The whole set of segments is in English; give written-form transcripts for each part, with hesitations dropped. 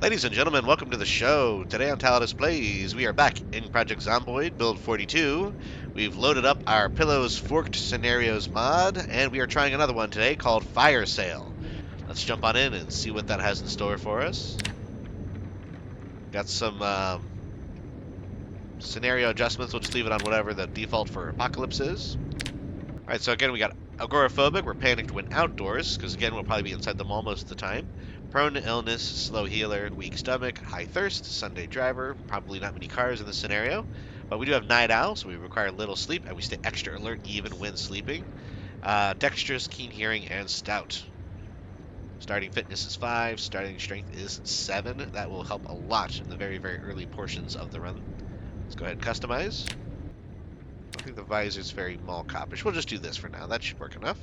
Ladies and gentlemen, welcome to the show. Today on Tallidus Plays, we are back in Project Zomboid, build 42. We've loaded up our Pillows Forked Scenarios mod, and we are trying another one today called Fire Sale. Let's jump on in and see what that has in store for us. Got some scenario adjustments. We'll just leave it on whatever the default for Apocalypse is. Alright, so again, we got Agoraphobic. We're panicked when outdoors, because again, we'll probably be inside the mall most of the time. Prone to illness, slow healer, weak stomach, high thirst, Sunday driver. Probably not many cars in this scenario. But we do have night owl, so we require little sleep, and we stay extra alert even when sleeping. Dexterous, keen hearing, and stout. Starting fitness is 5, starting strength is 7. That will help a lot in the very, very early portions of the run. Let's go ahead and customize. I think the visor's very mall copish. We'll just do this for now. That should work enough.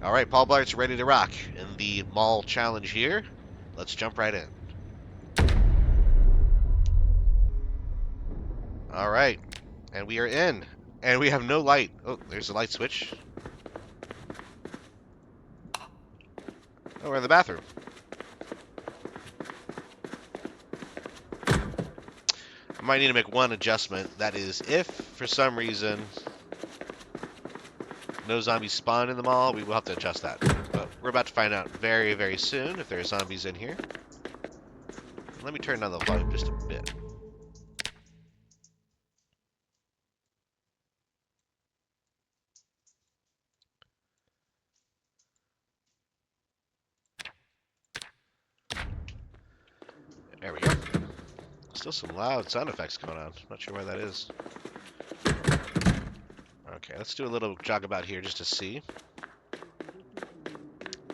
All right, Paul Blart's ready to rock in the mall challenge here. Let's jump right in. All right, and we are in, and we have no light. Oh, there's a light switch. Oh, we're in the bathroom. I might need to make one adjustment. That is, if for some reason no zombies spawn in the mall, we will have to adjust that. But we're about to find out very, very soon if there are zombies in here. Let me turn down the volume just a bit. There we go. Still some loud sound effects going on. Not sure why that is. Okay, let's do a little jog about here just to see.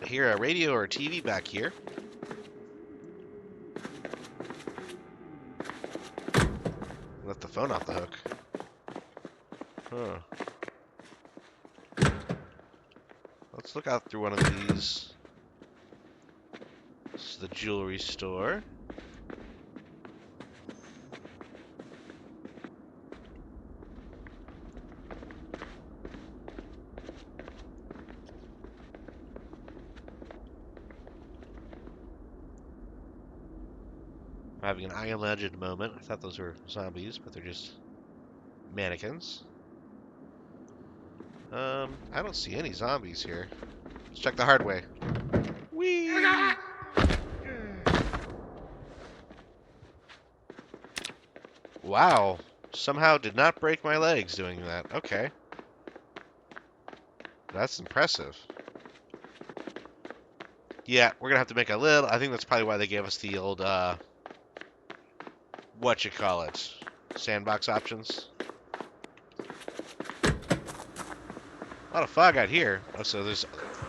I hear a radio or a TV back here. Let the phone off the hook. Huh. Let's look out through one of these. This is the jewelry store. I'm having an I Legend moment. I thought those were zombies, but they're just mannequins. I don't see any zombies here. Let's check the hard way. Whee! Wow. Somehow did not break my legs doing that. Okay. That's impressive. Yeah, we're gonna have to make a little... I think that's probably why they gave us the old, whatchamacallit, sandbox options. A lot of fog out here. Oh, so there's...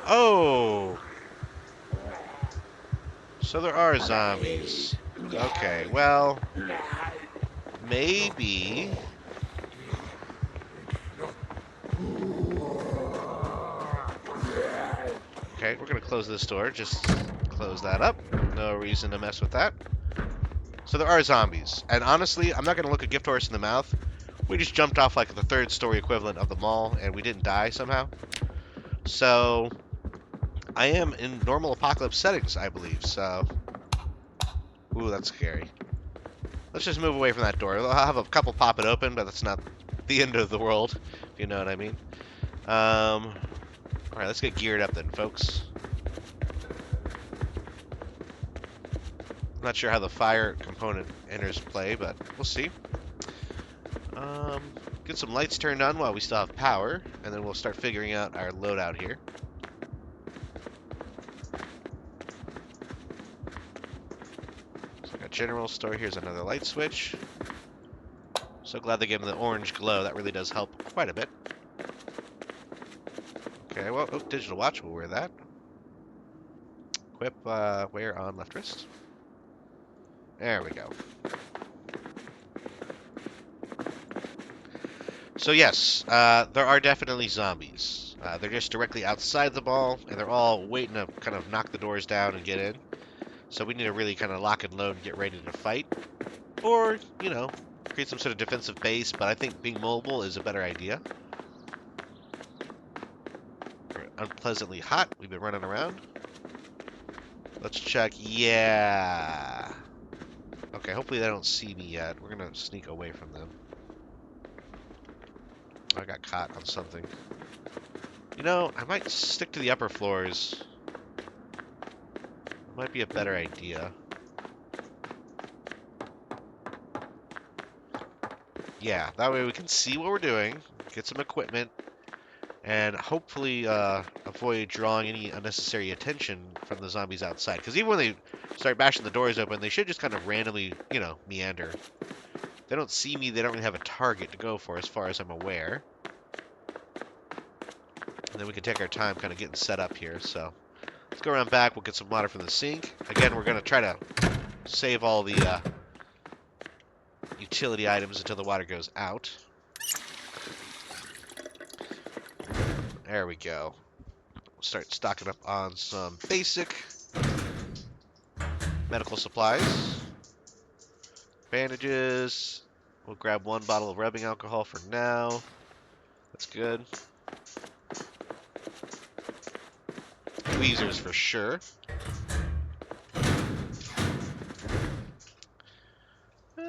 Oh! So there are zombies. Okay, well... Maybe... Okay, we're gonna close this door. Just close that up. No reason to mess with that. So there are zombies. And honestly, I'm not gonna look a gift horse in the mouth. We just jumped off like the 3rd story equivalent of the mall, and we didn't die somehow. So... I am in normal apocalypse settings, I believe, so... Ooh, that's scary. Let's just move away from that door. I'll have a couple pop it open, but that's not the end of the world, if you know what I mean. Alright, let's get geared up then, folks. Not sure how the fire component enters play, but we'll see. Get some lights turned on while we still have power, and then we'll start figuring out our loadout here. So I got general store. Here's another light switch. So glad they gave me the orange glow. That really does help quite a bit. Okay, well, oh, digital watch. We'll wear that. Equip, wear on left wrist. There we go. So yes, there are definitely zombies. They're just directly outside the mall, and they're all waiting to kind of knock the doors down and get in. So we need to really kind of lock and load and get ready to fight. Or, you know, create some sort of defensive base, but I think being mobile is a better idea. We're unpleasantly hot. We've been running around. Let's check. Yeah. Okay, hopefully they don't see me yet. We're gonna sneak away from them. I got caught on something. You know, I might stick to the upper floors. Might be a better idea. Yeah, that way we can see what we're doing, get some equipment, and hopefully avoid drawing any unnecessary attention from the zombies outside. Because even when they start bashing the doors open, they should just kind of randomly, you know, meander. If they don't see me, they don't really have a target to go for as far as I'm aware. And then we can take our time kind of getting set up here. So let's go around back. We'll get some water from the sink. Again, we're going to try to save all the utility items until the water goes out. There we go. We'll start stocking up on some basic medical supplies. Bandages. We'll grab 1 bottle of rubbing alcohol for now. That's good. Tweezers for sure.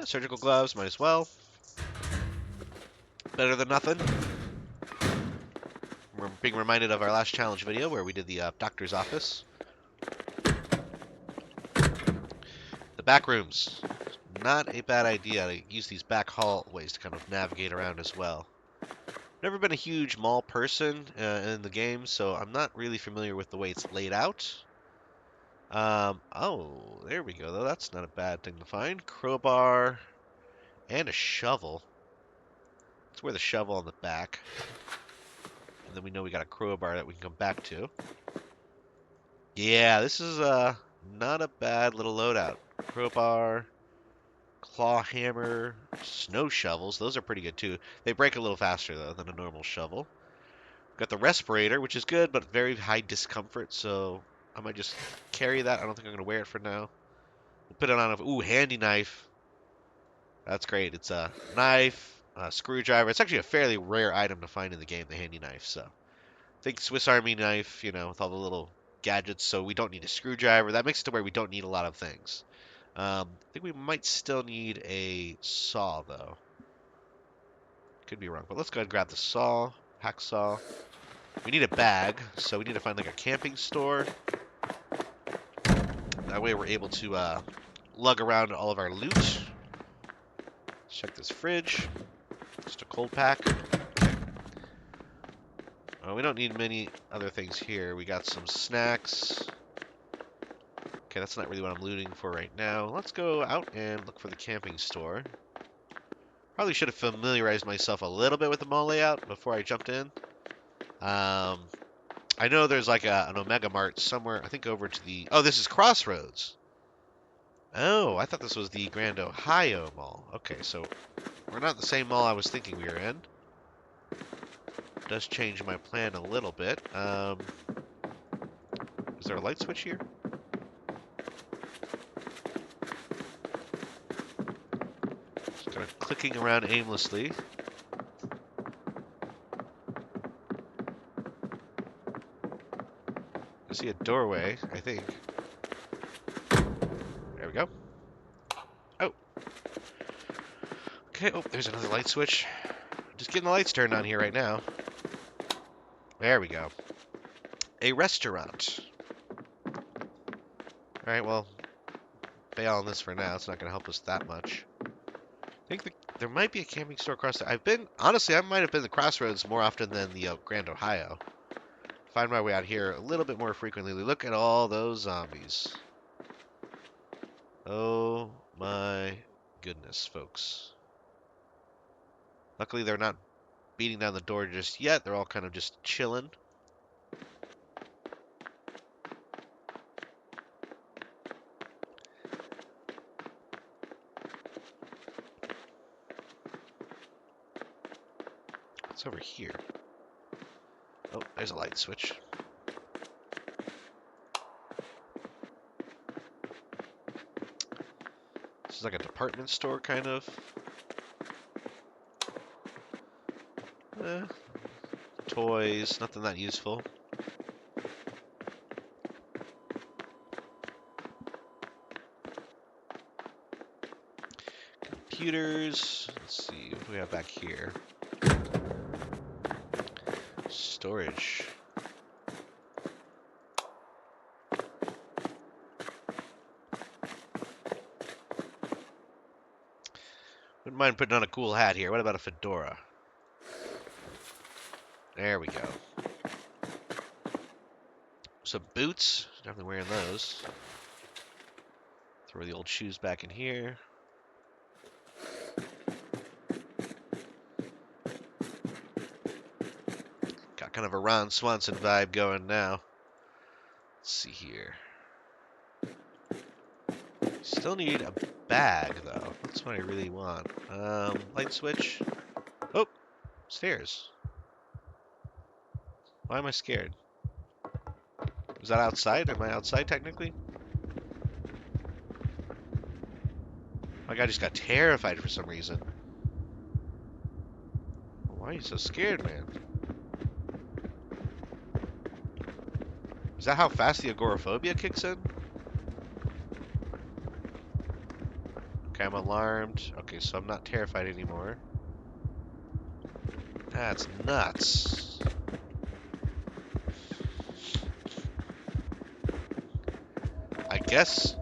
Surgical gloves, might as well. Better than nothing. We're being reminded of our last challenge video where we did the doctor's office. The back rooms. Not a bad idea to use these back hallways to kind of navigate around as well. Never been a huge mall person in the game, so I'm not really familiar with the way it's laid out. Oh, there we go, though. That's not a bad thing to find. Crowbar and a shovel. Let's wear the shovel on the back. And then we know we got a crowbar that we can come back to. Yeah, this is not a bad little loadout. Crowbar, claw hammer, snow shovels. Those are pretty good, too. They break a little faster, though, than a normal shovel. Got the respirator, which is good, but very high discomfort, so I might just carry that. I don't think I'm going to wear it for now. We'll put it on a... Ooh, handy knife. That's great. It's a knife, a screwdriver. It's actually a fairly rare item to find in the game, the handy knife, so... Think Swiss Army knife, you know, with all the little gadgets, so we don't need a screwdriver. That makes it to where we don't need a lot of things. I think we might still need a saw, though. Could be wrong, but let's go ahead and grab the saw, hacksaw. We need a bag, so we need to find like a camping store. That way we're able to lug around all of our loot. Let's check this fridge. Just a cold pack. We don't need many other things here. We got some snacks. Okay, that's not really what I'm looting for right now. Let's go out and look for the camping store. Probably should have familiarized myself a little bit with the mall layout before I jumped in. I know there's like an Omega Mart somewhere, I think over to the... Oh, this is Crossroads. Oh, I thought this was the Grand Ohio Mall. Okay, so we're not the same mall I was thinking we were in. Does change my plan a little bit. Is there a light switch here? Just kind of clicking around aimlessly. I see a doorway, I think. There we go. Oh. Okay, oh, there's another light switch. Just getting the lights turned on here right now. There we go. A restaurant. Alright, well, bail on this for now. It's not going to help us that much. I think there might be a camping store across there. Honestly, I might have been to Crossroads more often than the Grand Ohio. Find my way out here a little bit more frequently. Look at all those zombies. Oh my goodness, folks. Luckily, they're not beating down the door just yet. They're all kind of just chilling. What's over here? Oh, there's a light switch. This is like a department store, kind of. Toys, nothing that useful. computers. Let's see what do we have back here. Storage. Wouldn't mind putting on a cool hat here. What about a fedora? There we go. Some boots. Definitely wearing those. Throw the old shoes back in here. Got kind of a Ron Swanson vibe going now. Let's see here. Still need a bag, though. That's what I really want. Light switch. Oh, stairs. Why am I scared? Is that outside? Am I outside, technically? My guy just got terrified for some reason. Why are you so scared, man? Is that how fast the agoraphobia kicks in? Okay, I'm alarmed. Okay, so I'm not terrified anymore. That's nuts. I guess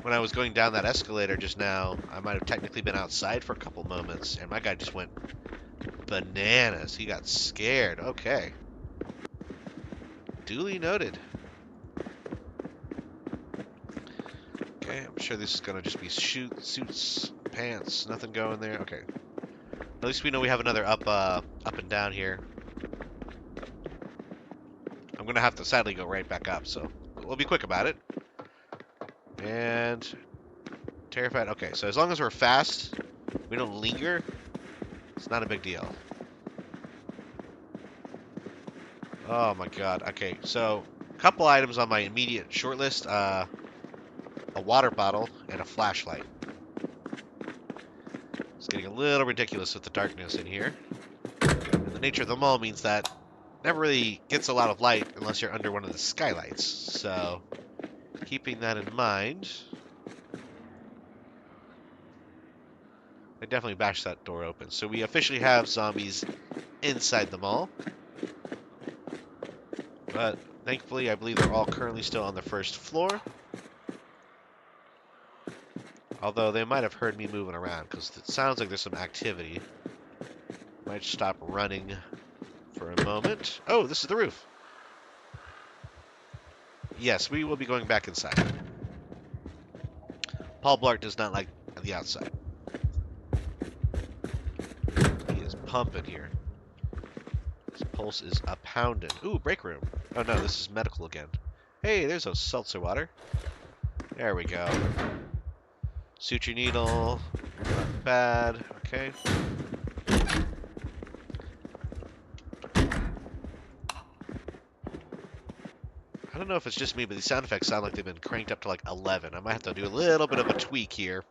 when I was going down that escalator just now, I might have technically been outside for a couple moments, and my guy just went bananas. He got scared. Okay. Duly noted. Okay, I'm sure this is going to just be suits, pants, nothing going there. Okay. At least we know we have another up and down here. I'm going to have to sadly go right back up, so we'll be quick about it. And terrified. Okay, so as long as we're fast, we don't linger, it's not a big deal. Oh my god. Okay, so a couple items on my immediate short list. A water bottle and a flashlight. It's getting a little ridiculous with the darkness in here. And the nature of the mall means that it never really gets a lot of light unless you're under one of the skylights. So, keeping that in mind, I definitely bashed that door open. So we officially have zombies inside the mall. But thankfully, I believe they're all currently still on the first floor. Although they might have heard me moving around, because it sounds like there's some activity. Might stop running for a moment. Oh, this is the roof. Yes, we will be going back inside. Paul Blart does not like the outside. He is pumping here. His pulse is a-pounding. Ooh, break room. Oh no, this is medical again. Hey, there's a seltzer water. There we go. Suture needle. Not bad. Okay. I don't know if it's just me, but these sound effects sound like they've been cranked up to like 11. I might have to do a little bit of a tweak here.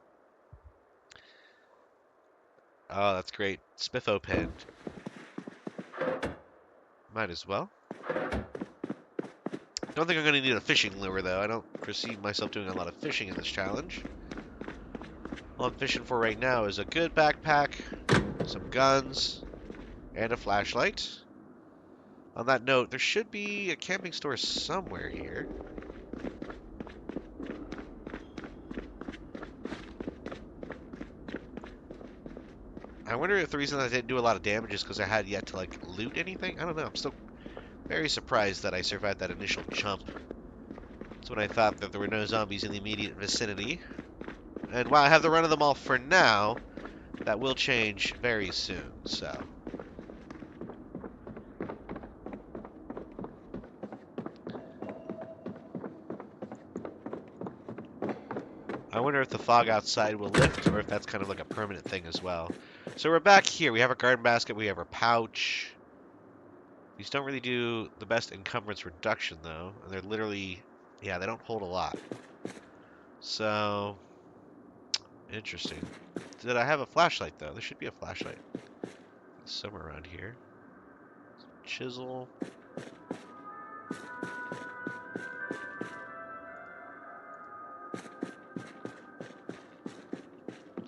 Oh, that's great. Spiffo pen. Might as well. Don't think I'm going to need a fishing lure, though. I don't foresee myself doing a lot of fishing in this challenge. All I'm fishing for right now is a good backpack, some guns, and a flashlight. On that note, there should be a camping store somewhere here. I wonder if the reason I didn't do a lot of damage is because I had yet to, like, loot anything? I don't know. I'm still very surprised that I survived that initial jump. That's when I thought that there were no zombies in the immediate vicinity. And while I have the run of them all for now, that will change very soon, so... I wonder if the fog outside will lift, or if that's kind of like a permanent thing as well. So we're back here. We have our garden basket. We have our pouch. These don't really do the best encumbrance reduction, though. And they're literally... Yeah, they don't hold a lot. So... Interesting. Did I have a flashlight, though? There should be a flashlight somewhere around here. Chisel.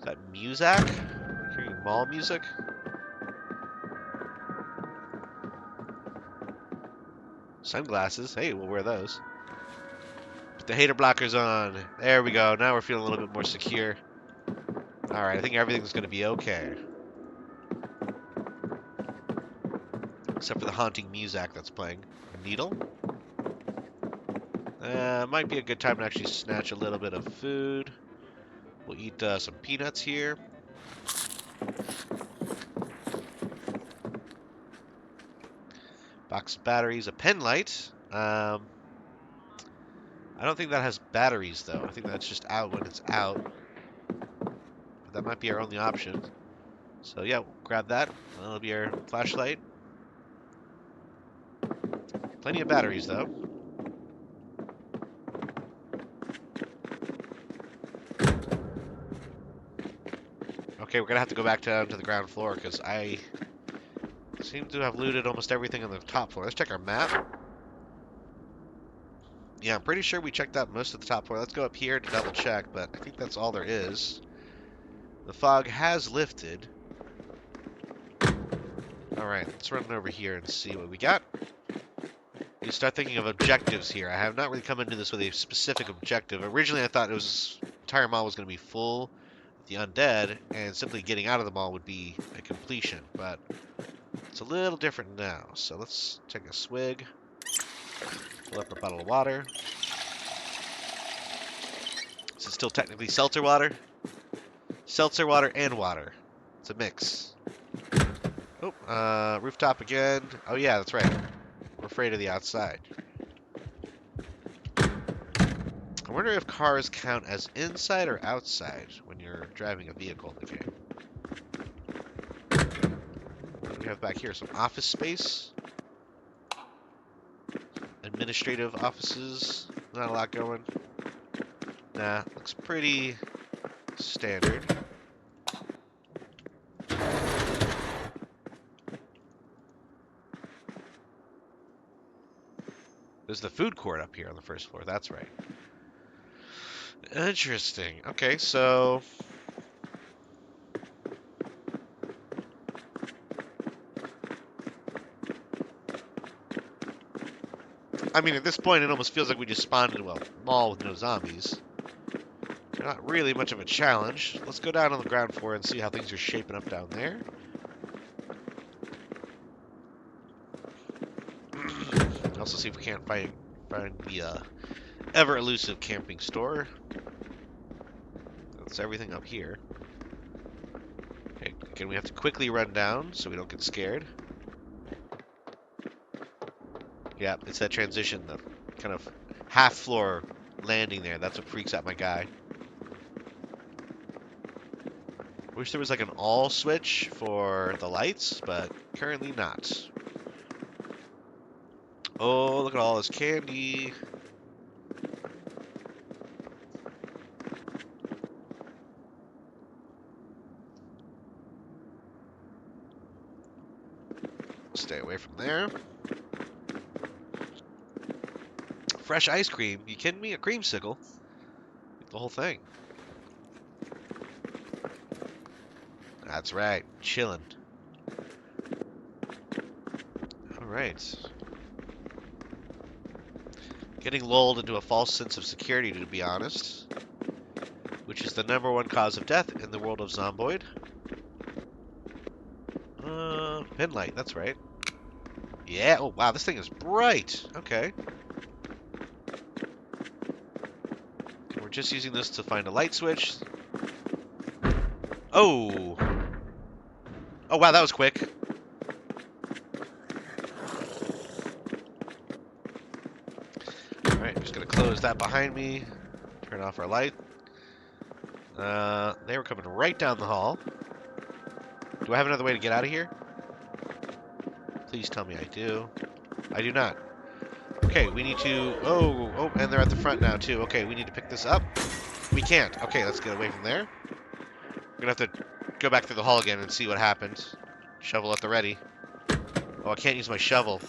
That music? I'm hearing mall music. Sunglasses. Hey, we'll wear those. Put the hater blockers on. There we go. Now we're feeling a little bit more secure. Alright, I think everything's going to be okay. Except for the haunting music that's playing. A needle? Might be a good time to actually snatch a little bit of food. We'll eat some peanuts here. Box of batteries, a pen light. I don't think that has batteries, though. I think that's just out when it's out. But that might be our only option. So, yeah, we'll grab that. That'll be our flashlight. Plenty of batteries, though. Okay, we're going to have to go back down to the ground floor because I seem to have looted almost everything on the top floor. Let's check our map. Yeah, I'm pretty sure we checked out most of the top floor. Let's go up here to double check, but I think that's all there is. The fog has lifted. Alright, let's run over here and see what we got. You start thinking of objectives here. I have not really come into this with a specific objective. Originally, I thought the entire mall was going to be full with the undead, and simply getting out of the mall would be a completion, but it's a little different now. So let's take a swig. Fill up a bottle of water. Is it still technically seltzer water? Seltzer water and water. It's a mix. Oh, rooftop again. Oh yeah, that's right. We're afraid of the outside. I wonder if cars count as inside or outside when you're driving a vehicle in the game. What do we have back here? Some office space. Administrative offices. Not a lot going. Nah, looks pretty standard. There's the food court up here on the first floor. That's right. Interesting. Okay, so I mean, at this point, it almost feels like we just spawned into a mall with no zombies. Not really much of a challenge. Let's go down on the ground floor and see how things are shaping up down there. Also see if we can't find the ever elusive camping store. That's everything up here. Okay, again, we have to quickly run down so we don't get scared. Yeah, it's that transition, the kind of half-floor landing there. That's what freaks out my guy. Wish there was like an all switch for the lights, but currently not. Oh, look at all this candy. Stay away from there. Fresh ice cream? You kidding me? A creamsicle? Get the whole thing. That's right. Chillin'. Alright. Getting lulled into a false sense of security, to be honest. Which is the #1 cause of death in the world of Zomboid. Pin light, that's right. Yeah, oh wow, this thing is bright. Okay. We're just using this to find a light switch. Oh! Oh wow, that was quick. Alright, I'm just gonna close that behind me. Turn off our light. They were coming right down the hall. Do I have another way to get out of here? Please tell me I do. I do not. Okay, we need to... Oh, and they're at the front now, too. Okay, we need to pick this up. We can't. Okay, let's get away from there. We're going to have to go back through the hall again and see what happens. Shovel at the ready. Oh, I can't use my shovel.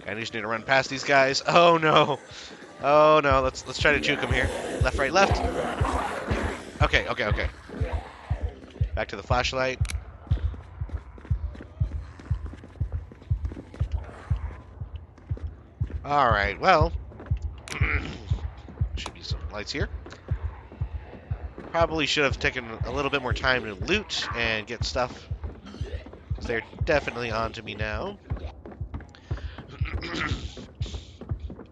Okay, I just need to run past these guys. Oh no. Oh no. Let's try to juke them here. Left, right, left. Okay, okay, okay. Back to the flashlight. Alright, well. Should be some lights here. Probably should have taken a little bit more time to loot and get stuff. Because they're definitely on to me now.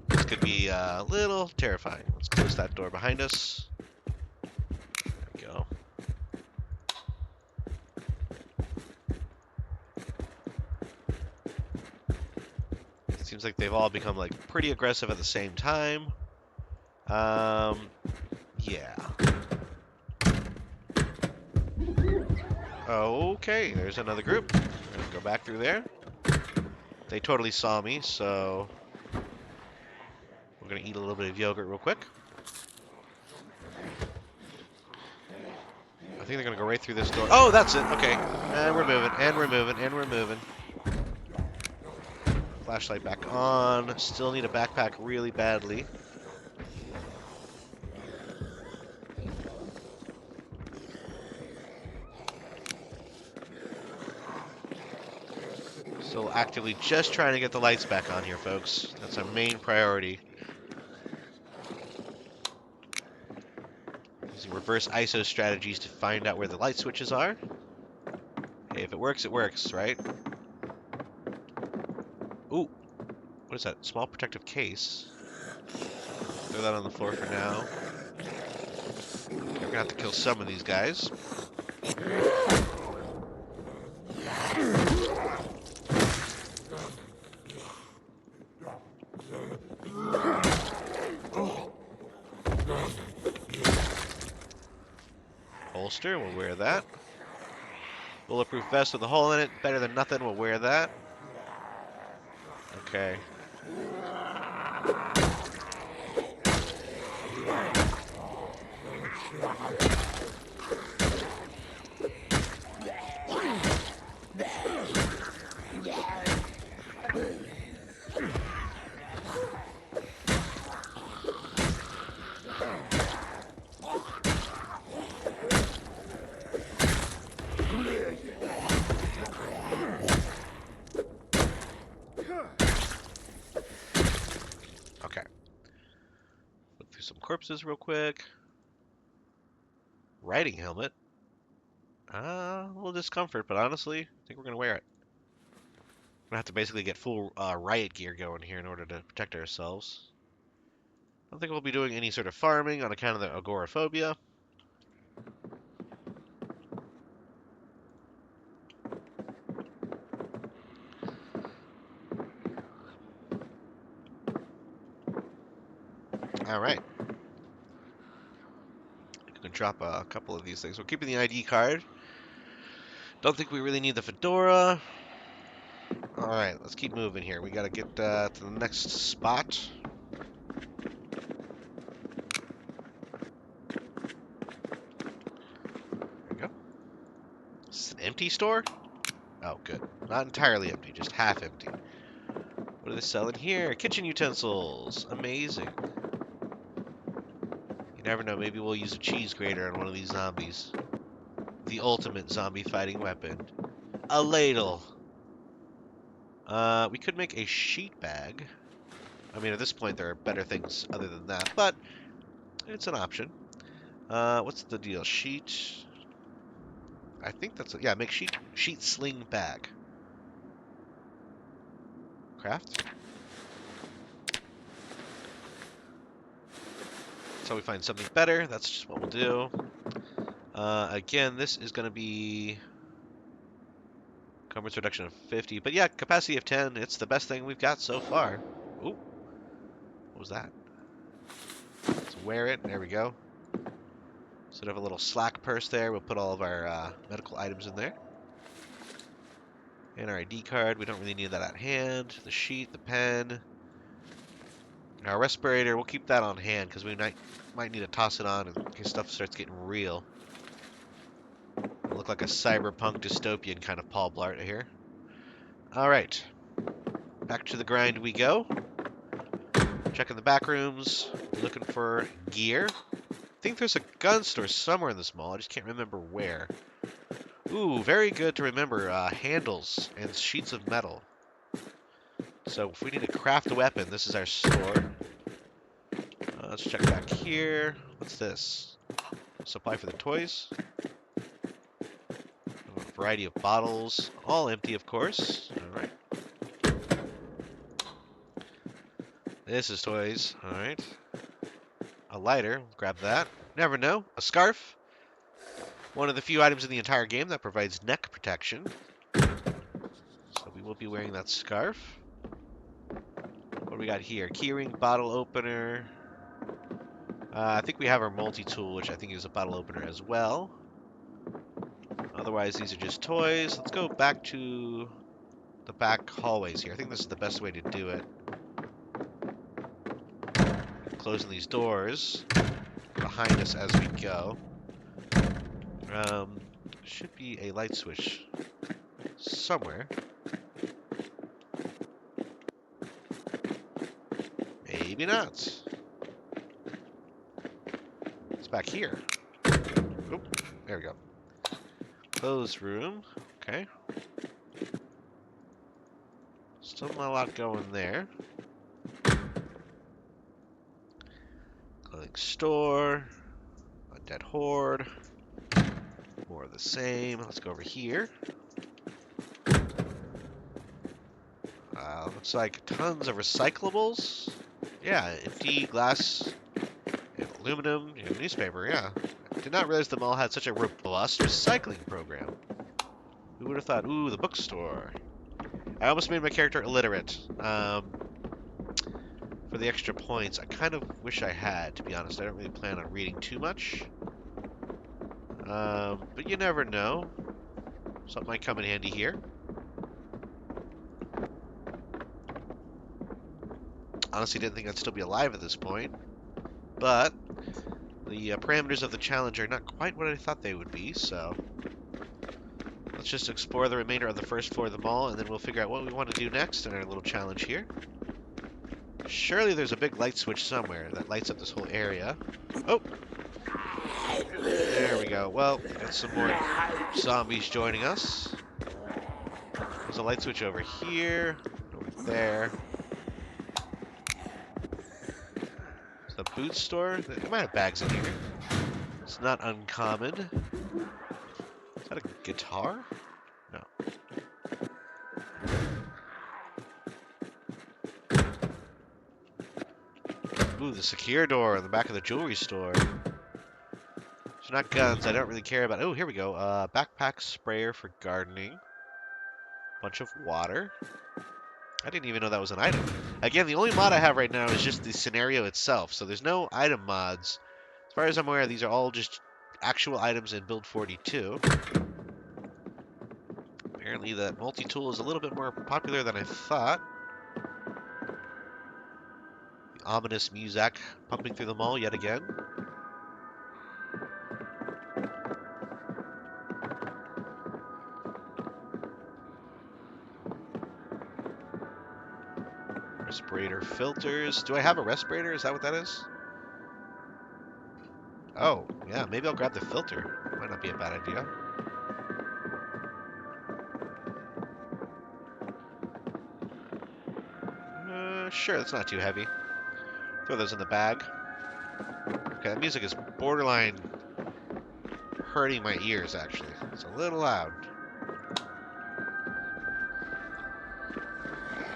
This could be a little terrifying. Let's close that door behind us. There we go. Seems like they've all become like pretty aggressive at the same time. Yeah. Okay, there's another group. We're gonna go back through there. They totally saw me, so we're gonna eat a little bit of yogurt real quick. I think they're gonna go right through this door. Oh, that's it. Okay, and we're moving, and we're moving, and we're moving. Flashlight back on. Still need a backpack really badly. Still actively just trying to get the lights back on here, folks. That's our main priority. Using reverse ISO strategies to find out where the light switches are. Hey, if it works, right? Ooh, what is that? Small protective case. Throw that on the floor for now. We're gonna have to kill some of these guys. Holster, we'll wear that. Bulletproof vest with a hole in it, better than nothing, we'll wear that. Okay. Okay. Look through some corpses real quick. Riding helmet. A little discomfort, but honestly, I think we're gonna wear it. We're gonna have to basically get full riot gear going here in order to protect ourselves. I don't think we'll be doing any sort of farming on account of the Agoraphobia. Alright. We can drop a couple of these things. We're keeping the ID card. Don't think we really need the fedora. Alright, let's keep moving here. We gotta get to the next spot. There we go. Is this an empty store? Oh, good. Not entirely empty, just half empty. What are they selling here? Kitchen utensils. Amazing. You never know, maybe we'll use a cheese grater on one of these zombies. The ultimate zombie fighting weapon. A ladle. We could make a sheet bag. I mean, at this point, there are better things other than that, but it's an option. What's the deal? Sheet. I think that's yeah. Make sheet sling bag. Craft. Until we find something better. That's just what we'll do. Again, this is going to be encumbrance reduction of 50, but yeah, capacity of 10. It's the best thing we've got so far. Ooh, what was that? Let's wear it. There we go. Sort of a little slack purse there. We'll put all of our medical items in there. And our ID card. We don't really need that at hand. The sheet, the pen. Our respirator, we'll keep that on hand because we might need to toss it on in case stuff starts getting real. It'll look like a cyberpunk dystopian kind of Paul Blart here. Alright. Back to the grind we go. Checking the back rooms. Looking for gear. I think there's a gun store somewhere in this mall. I just can't remember where. Ooh, very good to remember. Handles and sheets of metal. So if we need to craft a weapon, this is our store. Let's check back here. What's this? Supply for the toys. A variety of bottles. All empty, of course. Alright. This is toys. Alright. A lighter. Grab that. Never know. A scarf. One of the few items in the entire game that provides neck protection. So we will be wearing that scarf. What do we got here? Keyring, bottle opener. I think we have our multi-tool, which I think is a bottle opener as well. Otherwise, these are just toys. Let's go back to the back hallways here. I think this is the best way to do it. Closing these doors behind us as we go. Should be a light switch somewhere. Maybe not. It's back here. Oop, there we go. Closed room. Okay. Still not a lot going there. Clothing store. Undead Horde. More of the same. Let's go over here. Looks like tons of recyclables. Yeah, empty glass, and aluminum, newspaper, yeah. Did not realize the mall had such a robust recycling program. Who would have thought? Ooh, the bookstore. I almost made my character illiterate. For the extra points, I kind of wish I had, to be honest. I don't really plan on reading too much. But you never know. Something might come in handy here. Honestly, didn't think I'd still be alive at this point. But the parameters of the challenge are not quite what I thought they would be, so let's just explore the remainder of the first floor of the mall, and then we'll figure out what we want to do next in our little challenge here. Surely there's a big light switch somewhere that lights up this whole area. Oh! There we go. Well, got some more zombies joining us. There's a light switch over here, over there. It's the boot store. They might have bags in here. It's not uncommon. Is that a guitar? No. Ooh, the secure door in the back of the jewelry store. It's not guns. I don't really care about. Oh, here we go. Backpack sprayer for gardening. Bunch of water. I didn't even know that was an item. Again, the only mod I have right now is just the scenario itself. So there's no item mods. As far as I'm aware, these are all just actual items in Build 42. Apparently that multi-tool is a little bit more popular than I thought. The ominous music pumping through the mall yet again. Respirator filters. Do I have a respirator? Is that what that is? Oh, yeah, maybe I'll grab the filter. Might not be a bad idea. Sure, that's not too heavy. Throw those in the bag. Okay, that music is borderline hurting my ears, actually. It's a little loud.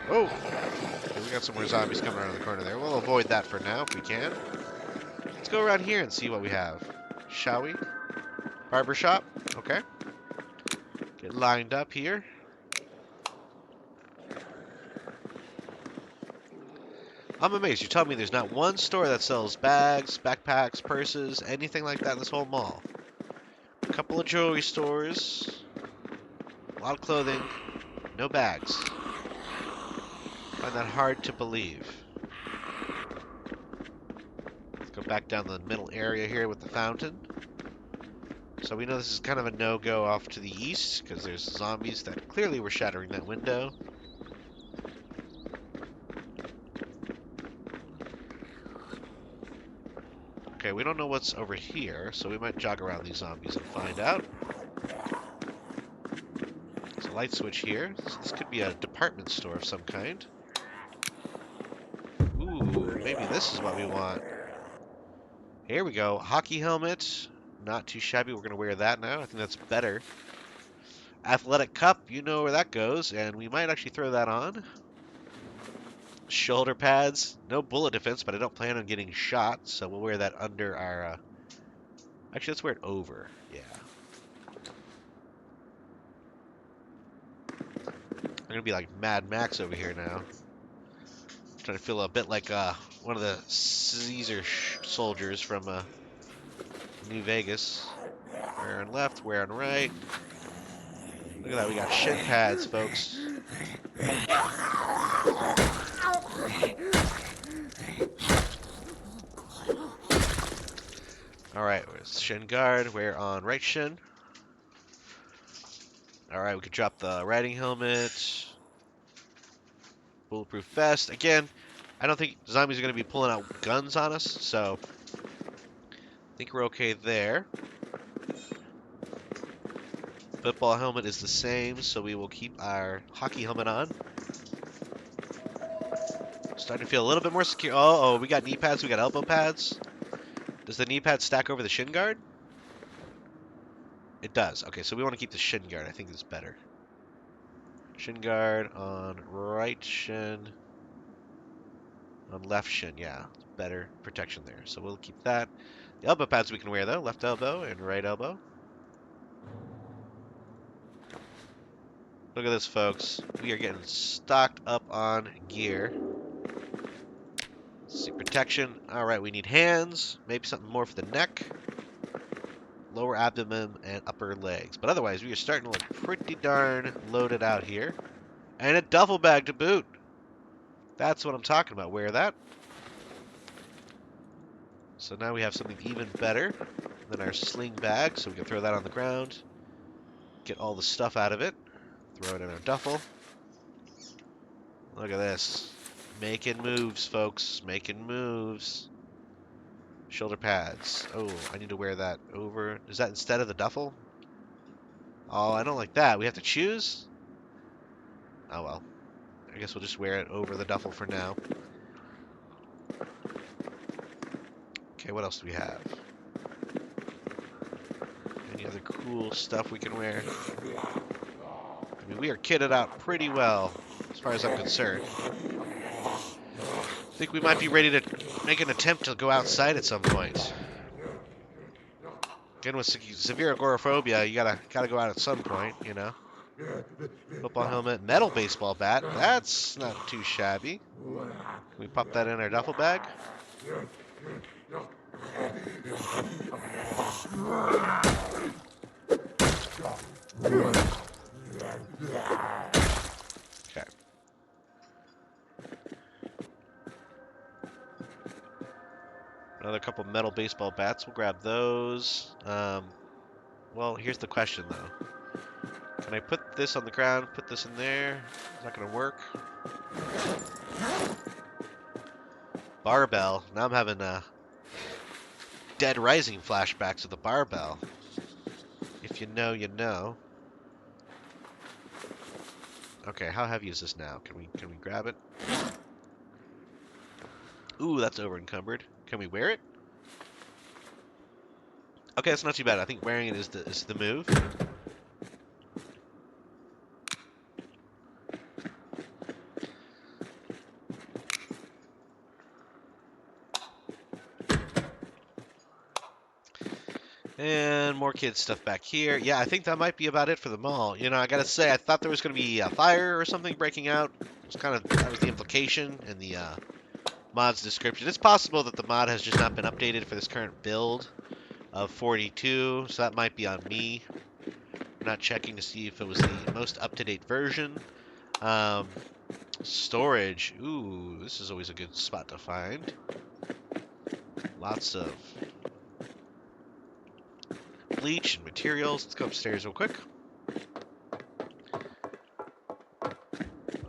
Oh! Okay, we got some more zombies coming around the corner there. We'll avoid that for now, if we can. Let's go around here and see what we have. Shall we? Barbershop. Okay. Get lined up here. I'm amazed. You tell me there's not one store that sells bags, backpacks, purses, anything like that in this whole mall. A couple of jewelry stores. A lot of clothing. No bags. Find that hard to believe. Let's go back down the middle area here with the fountain. So we know this is kind of a no-go off to the east, because there's zombies that clearly were shattering that window. Okay, we don't know what's over here, so we might jog around these zombies and find out. There's a light switch here. So this could be a department store of some kind. Ooh, maybe this is what we want. Here we go. Hockey helmet. Not too shabby. We're going to wear that now. I think that's better. Athletic cup. You know where that goes. And we might actually throw that on. Shoulder pads. No bullet defense, but I don't plan on getting shot. So we'll wear that under our... Actually, let's wear it over. Yeah. I'm going to be like Mad Max over here now. Trying to feel a bit like one of the Caesar soldiers from New Vegas. We're on left, we're on right. Look at that, we got shin pads, folks. Alright, shin guard, we're on right shin. Alright, we could drop the riding helmet. Bulletproof vest. Again, I don't think zombies are going to be pulling out guns on us, so I think we're okay there. Football helmet is the same, so we will keep our hockey helmet on. Starting to feel a little bit more secure. Oh, we got knee pads, we got elbow pads. Does the knee pad stack over the shin guard? It does. Okay, so we want to keep the shin guard. I think it's better. Shin guard on right shin. On left shin, yeah. Better protection there. So we'll keep that. The elbow pads we can wear, though. Left elbow and right elbow. Look at this, folks. We are getting stocked up on gear. Let's see, protection. All right, we need hands. Maybe something more for the neck. Lower abdomen and upper legs. But otherwise, we are starting to look pretty darn loaded out here. And a duffel bag to boot. That's what I'm talking about. Wear that. So now we have something even better than our sling bag. So we can throw that on the ground. Get all the stuff out of it. Throw it in our duffel. Look at this. Making moves, folks. Making moves. Shoulder pads. Oh, I need to wear that over. Is that instead of the duffel? Oh, I don't like that. We have to choose? Oh, well. I guess we'll just wear it over the duffel for now. Okay, what else do we have? Any other cool stuff we can wear? I mean, we are kitted out pretty well, as far as I'm concerned. I think we might be ready to make an attempt to go outside at some point. Again, with severe agoraphobia, you gotta go out at some point, you know. Football helmet, metal baseball bat. That's not too shabby. Can we pop that in our duffel bag? Okay. Another couple metal baseball bats. We'll grab those. Well, here's the question, though. Can I put this on the ground, put this in there? Is that going to work? Barbell. Now I'm having Dead Rising flashbacks with the barbell. If you know, you know. Okay, how heavy is this now? Can we grab it? Ooh, that's over encumbered. Can we wear it? Okay, that's not too bad. I think wearing it is the move. And more kids stuff back here. Yeah, I think that might be about it for the mall. You know, I gotta say, I thought there was gonna be a fire or something breaking out. That was the implication in the mod's description. It's possible that the mod has just not been updated for this current build of 42, so that might be on me. I'm not checking to see if it was the most up-to-date version. Storage. Ooh, this is always a good spot to find. Lots of bleach and materials. Let's go upstairs real quick.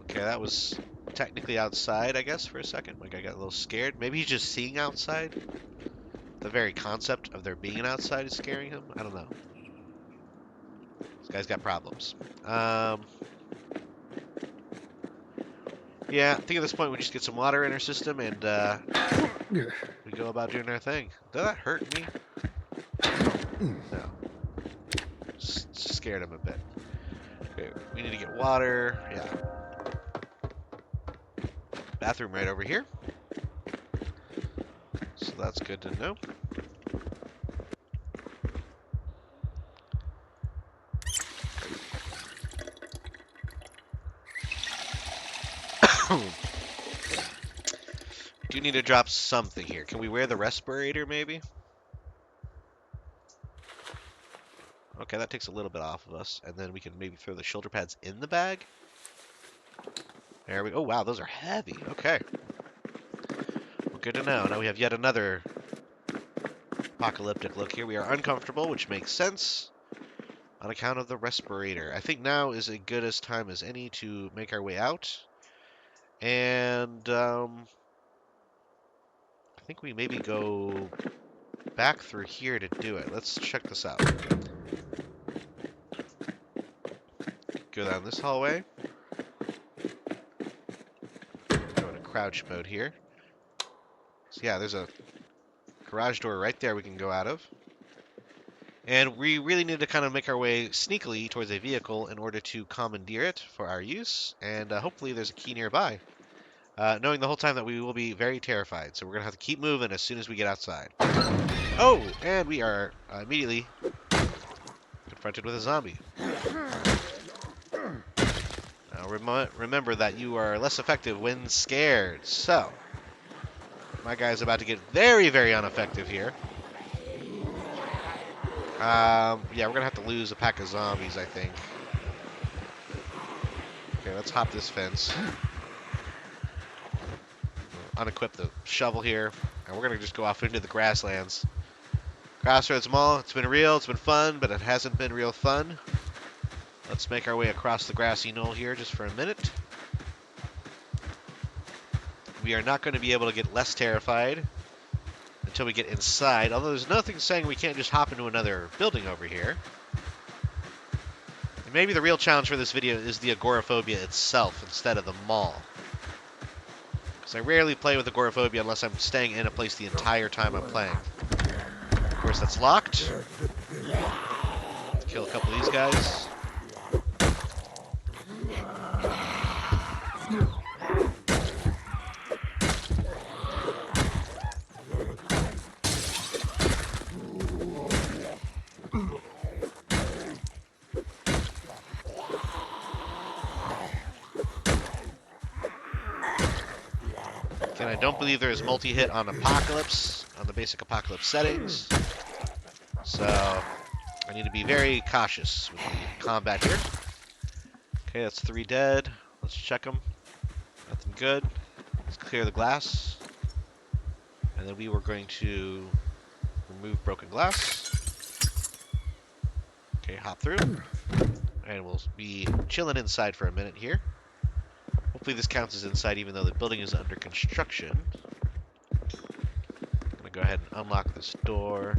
Okay, that was technically outside, I guess, for a second. Like, I got a little scared. Maybe he's just seeing outside. the very concept of there being an outside is scaring him. I don't know. This guy's got problems. Yeah, I think at this point we just get some water in our system and we go about doing our thing. Did that hurt me? No. Just scared him a bit. Okay, we need to get water. Yeah. Bathroom right over here. So that's good to know. Do need to drop something here. Can we wear the respirator, maybe? Okay, that takes a little bit off of us. And then we can maybe throw the shoulder pads in the bag. There we go. Oh, wow, those are heavy. Okay. Well, good to know. Now we have yet another apocalyptic look here. We are uncomfortable, which makes sense on account of the respirator. I think now is as good as time as any to make our way out. And I think we maybe go back through here to do it. Let's check this out. Go down this hallway. Go into crouch mode here. So yeah, there's a garage door right there we can go out of. And we really need to kind of make our way sneakily towards a vehicle in order to commandeer it for our use. And hopefully there's a key nearby. Knowing the whole time that we will be very terrified. So we're going to have to keep moving as soon as we get outside. Oh, and we are immediately confronted with a zombie. Now remember that you are less effective when scared. So, my guy's about to get very, very ineffective here. Yeah, we're going to have to lose a pack of zombies, I think. Okay, let's hop this fence. Unequip the shovel here, and we're going to just go off into the grasslands. Crossroads Mall, it's been real, it's been fun, but it hasn't been real fun. Let's make our way across the grassy knoll here just for a minute. We are not going to be able to get less terrified until we get inside, although there's nothing saying we can't just hop into another building over here. And maybe the real challenge for this video is the agoraphobia itself instead of the mall. Because I rarely play with agoraphobia unless I'm staying in a place the entire time I'm playing. Of course, that's locked. Let's kill a couple of these guys. Again, I don't believe there is multi-hit on Apocalypse, on the basic Apocalypse settings. So, I need to be very cautious with the combat here. Okay, that's 3 dead. Let's check them. Nothing good. Let's clear the glass. And then we were going to remove broken glass. Okay, hop through. And we'll be chilling inside for a minute here. Hopefully this counts as inside even though the building is under construction. I'm going to go ahead and unlock this door.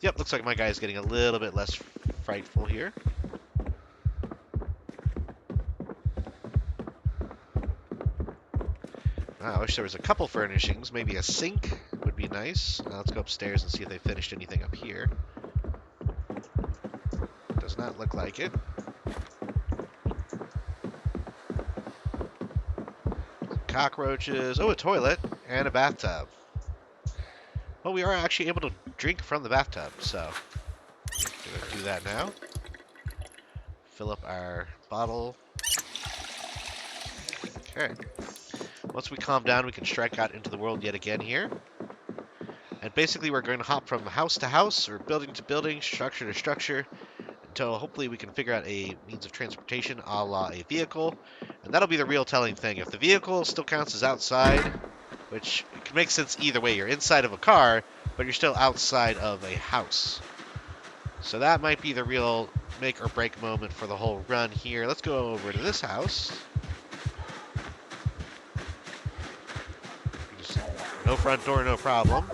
Yep, looks like my guy is getting a little bit less frightful here. I wish there was a couple furnishings. Maybe a sink would be nice. Let's go upstairs and see if they finished anything up here. Does not look like it. Cockroaches. Oh, a toilet and a bathtub. Well, we are actually able to drink from the bathtub, so we're going to do that now. Fill up our bottle. Okay. Once we calm down, we can strike out into the world yet again here. And basically, we're going to hop from house to house, or building to building, structure to structure, until hopefully we can figure out a means of transportation a la a vehicle. And that'll be the real telling thing. If the vehicle still counts as outside, which can make sense either way. You're inside of a car, but you're still outside of a house. So that might be the real make or break moment for the whole run here. Let's go over to this house. Just, no front door, no problem.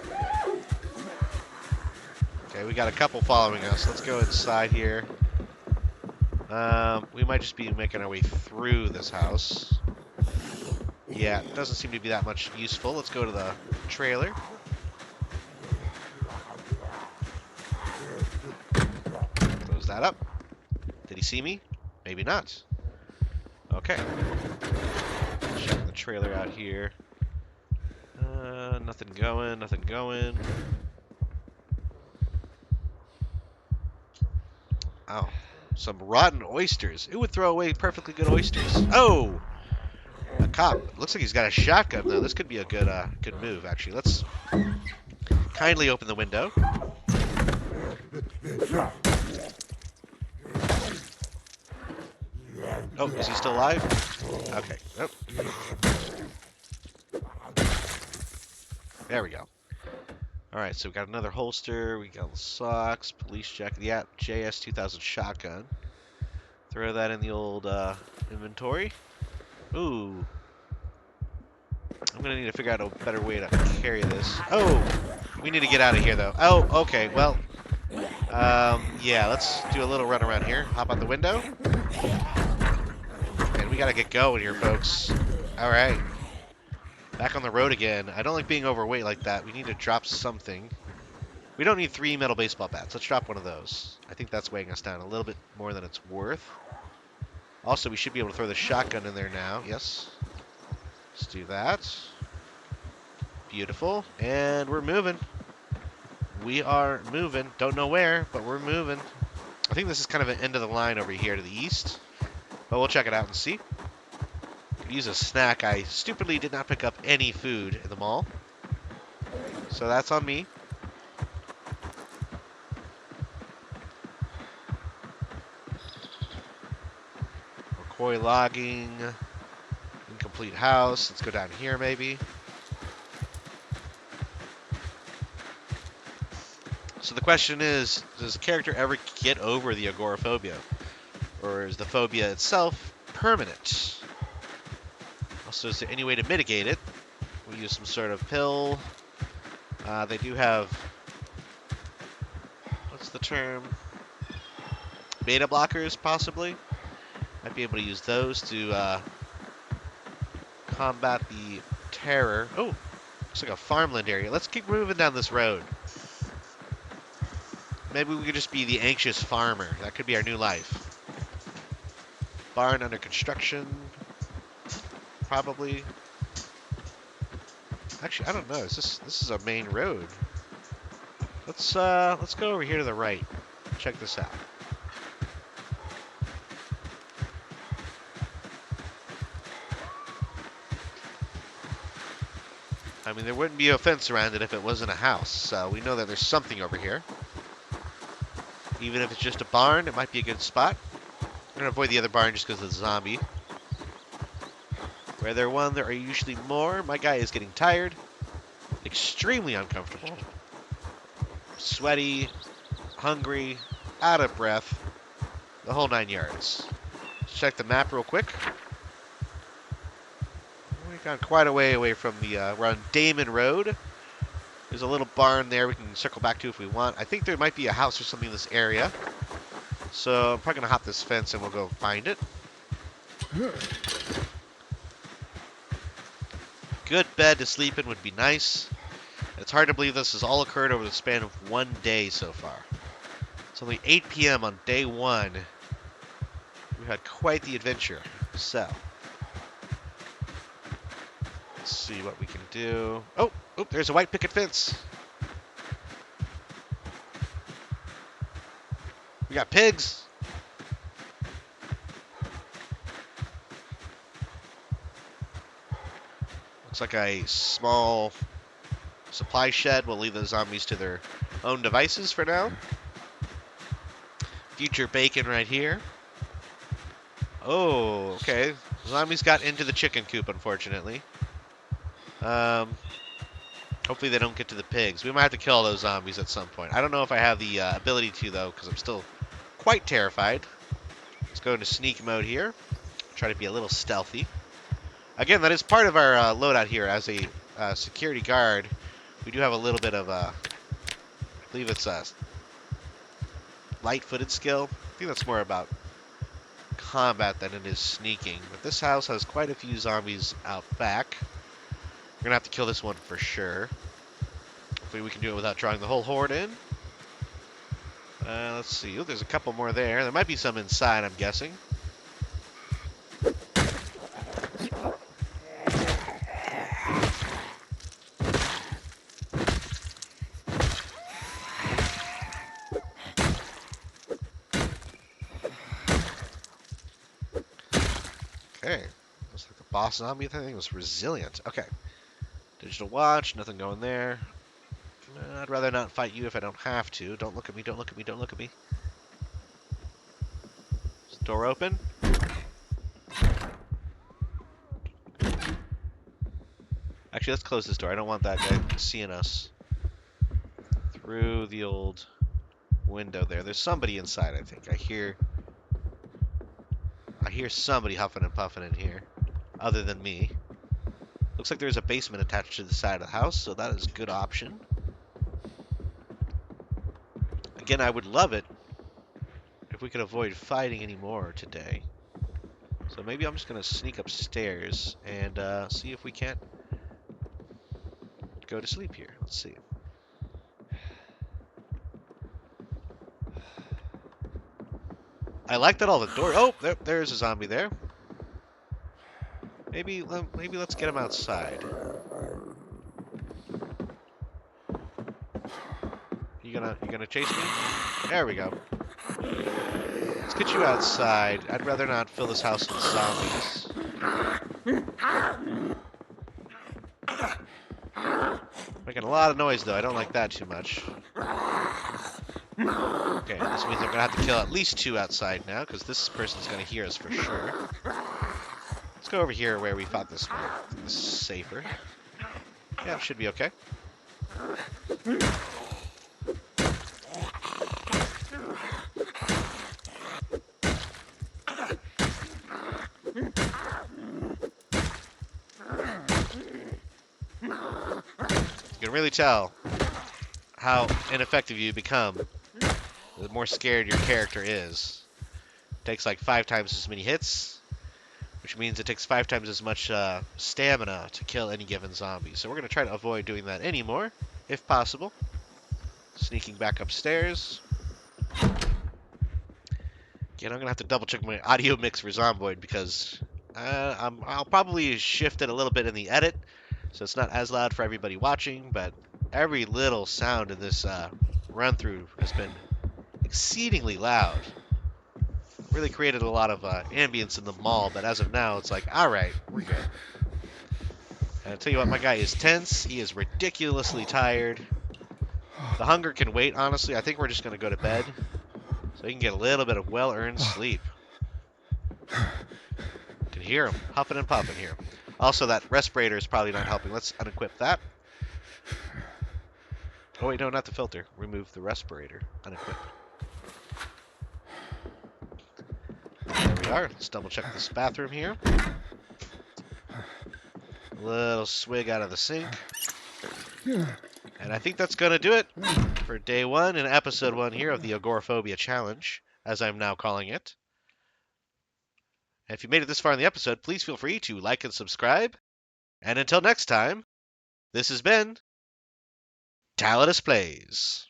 Okay, we got a couple following us. Let's go inside here. We might just be making our way through this house. Yeah, it doesn't seem to be that much useful. Let's go to the trailer. Close that up. Did he see me? Maybe not. Okay. Check the trailer out here. Nothing going, nothing going. Oh, some rotten oysters. Who would throw away perfectly good oysters? Oh! A cop. Looks like he's got a shotgun, though. This could be a good move, actually. Let's kindly open the window. Oh, is he still alive? Okay. Oh. There we go. Alright, so we got another holster. We got socks, police jacket. Yeah, JS 2000 shotgun. Throw that in the old inventory. Ooh. I'm going to need to figure out a better way to carry this. Oh! We need to get out of here, though. Oh, okay. Well, yeah, let's do a little run around here. Hop out the window. And we got to get going here, folks. Alright. Back on the road again. I don't like being overweight like that. We need to drop something. We don't need 3 metal baseball bats. Let's drop one of those. I think that's weighing us down a little bit more than it's worth. Also, we should be able to throw the shotgun in there now. Yes. Let's do that. Beautiful. And we're moving. We are moving. Don't know where, but we're moving. I think this is kind of an end of the line over here to the east. But we'll check it out and see. Could use a snack. I stupidly did not pick up any food in the mall. So that's on me. McCoy logging. Incomplete house. Let's go down here maybe. So the question is, does the character ever get over the agoraphobia? Or is the phobia itself permanent? Also, is there any way to mitigate it? We use some sort of pill. They do have, what's the term? Beta blockers, possibly? Might be able to use those to combat the terror. Oh, looks like a farmland area. Let's keep moving down this road. Maybe we could just be the anxious farmer. That could be our new life. Barn under construction. Probably. Actually, I don't know. This is a main road. Let's go over here to the right. Check this out. I mean, there wouldn't be a fence around it if it wasn't a house. So we know that there's something over here. Even if it's just a barn, it might be a good spot. I'm going to avoid the other barn just because of the zombie. Where there one, there are usually more. My guy is getting tired. Extremely uncomfortable. Sweaty. Hungry. Out of breath. The whole 9 yards. Let's check the map real quick. We've gone quite a way away from the... we're on Damon Road. There's a little barn there we can circle back to if we want. I think there might be a house or something in this area. So I'm probably going to hop this fence and we'll go find it. Good bed to sleep in would be nice. It's hard to believe this has all occurred over the span of 1 day so far. It's only 8 p.m. on day 1. We've had quite the adventure. So, let's see what we can do. Oh, there's a white picket fence. We got pigs. Looks like a small supply shed. We'll leave the zombies to their own devices for now. Future bacon right here. Oh, okay. Zombies got into the chicken coop, unfortunately. Hopefully they don't get to the pigs. We might have to kill those zombies at some point. I don't know if I have the ability to, though, because I'm still quite terrified. Let's go into sneak mode here. Try to be a little stealthy. Again, that is part of our loadout here as a security guard. We do have a little bit of, I believe it's light-footed skill. I think that's more about combat than it is sneaking. But this house has quite a few zombies out back. We're gonna have to kill this one for sure. Hopefully we can do it without drawing the whole horde in. Let's see. Oh, there's a couple more there. There might be some inside, I'm guessing. Okay. Looks like the boss zombie thing was resilient. Okay. Digital watch, nothing going there. I'd rather not fight you if I don't have to. Don't look at me, don't look at me, don't look at me. Is the door open? Actually, let's close this door. I don't want that guy seeing us through the old window there. There's somebody inside, I think. I hear somebody huffing and puffing in here, other than me. Looks like there's a basement attached to the side of the house, so that is a good option. Again, I would love it if we could avoid fighting anymore today. So maybe I'm just going to sneak upstairs and see if we can't go to sleep here. Let's see. I like that all the doors... Oh, there's a zombie there. Maybe let's get him outside. You gonna chase me? There we go. Let's get you outside. I'd rather not fill this house with zombies. Making a lot of noise though. I don't like that too much. Okay, this means I'm gonna have to kill at least 2 outside now, because this person's gonna hear us for sure. Let's go over here where we fought this one. This is safer. Yeah, it should be okay. You can really tell how ineffective you become the more scared your character is. It takes like 5 times as many hits, which means it takes 5 times as much stamina to kill any given zombie. So we're going to try to avoid doing that anymore, if possible. Sneaking back upstairs. Again, I'm going to have to double check my audio mix for Zomboid because I'll probably shift it a little bit in the edit, so it's not as loud for everybody watching, but every little sound in this run-through has been exceedingly loud. Really created a lot of ambience in the mall, but as of now, it's like, alright, we're good. And I'll tell you what, my guy is tense. He is ridiculously tired. The hunger can wait, honestly. I think we're just going to go to bed so he can get a little bit of well-earned sleep. Can hear him huffing and puffing here. Also, that respirator is probably not helping. Let's unequip that. Oh, wait, no, not the filter. Remove the respirator. Unequip. There we are. Let's double check this bathroom here. A little swig out of the sink. And I think that's going to do it for day 1 and episode 1 here of the Agoraphobia challenge, as I'm now calling it. And if you made it this far in the episode, please feel free to like and subscribe. And until next time, this has been Tallidus Plays.